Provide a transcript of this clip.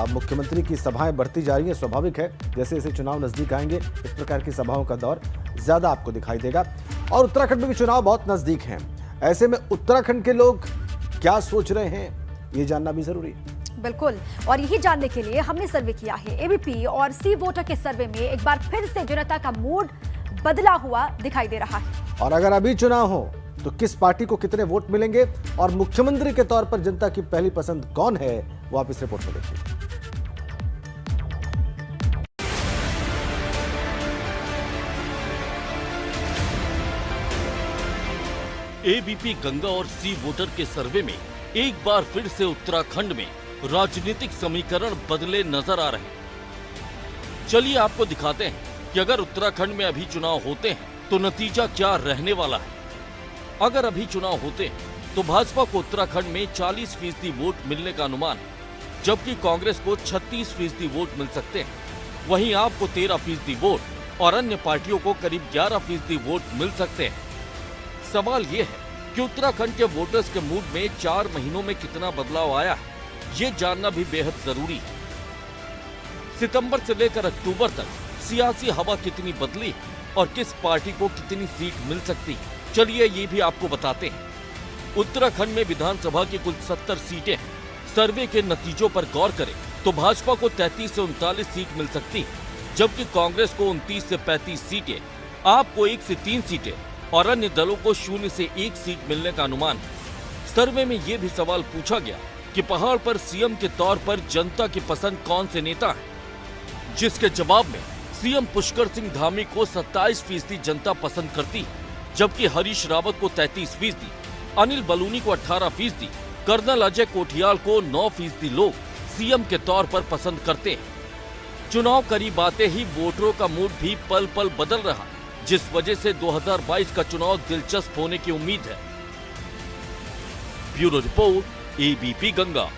मुख्यमंत्री की सभाएं बढ़ती जा रही हैं, स्वाभाविक है। जैसे जैसे चुनाव नजदीक आएंगे इस प्रकार की सभाओं का दौर ज्यादा आपको दिखाई देगा। और उत्तराखंड में भी चुनाव बहुत नजदीक हैं। ऐसे में उत्तराखंड के लोग क्या सोच रहे हैं, ये जानना भी जरूरी है। बिल्कुल, और यही जानने के लिए हमने सर्वे किया है। एबीपी और सी वोटर के सर्वे में एक बार फिर से जनता का मूड बदला हुआ दिखाई दे रहा है। और अगर अभी चुनाव हो तो किस पार्टी को कितने वोट मिलेंगे और मुख्यमंत्री के तौर पर जनता की पहली पसंद कौन है, वो आप इस रिपोर्ट में देखिए। एबीपी गंगा और सी वोटर के सर्वे में एक बार फिर से उत्तराखंड में राजनीतिक समीकरण बदले नजर आ रहे हैं। चलिए आपको दिखाते हैं कि अगर उत्तराखंड में अभी चुनाव होते हैं तो नतीजा क्या रहने वाला है। अगर अभी चुनाव होते हैं तो भाजपा को उत्तराखंड में 40% वोट मिलने का अनुमान है, जबकि कांग्रेस को 36% वोट मिल सकते हैं। वहीं आपको 13% वोट और अन्य पार्टियों को करीब 11% वोट मिल सकते हैं। सवाल ये है कि उत्तराखंड के वोटर्स के मूड में 4 महीनों में कितना बदलाव आया है, ये जानना भी बेहद जरूरी है। सितंबर से लेकर अक्टूबर तक सियासी हवा कितनी बदली और किस पार्टी को कितनी सीट मिल सकती है, चलिए ये भी आपको बताते हैं। उत्तराखंड में विधानसभा की कुल 70 सीटें हैं। सर्वे के नतीजों पर गौर करें तो भाजपा को 33 से 39 सीट मिल सकती है, जबकि कांग्रेस को 29 से 35 सीटें, आपको 1 से 3 सीटें और अन्य दलों को 0 से 1 सीट मिलने का अनुमान है। सर्वे में ये भी सवाल पूछा गया कि पहाड़ पर सीएम के तौर पर जनता की पसंद कौन से नेता है, जिसके जवाब में सीएम पुष्कर सिंह धामी को 27% जनता पसंद करती है, जबकि हरीश रावत को 33%, अनिल बलूनी को 18%, कर्नल अजय कोठियाल को 9% लोग सीएम के तौर पर पसंद करते हैं। चुनाव करीब आते ही वोटरों का मूड भी पल पल बदल रहा, जिस वजह से 2022 का चुनाव दिलचस्प होने की उम्मीद है। Bureau report, ABP Ganga.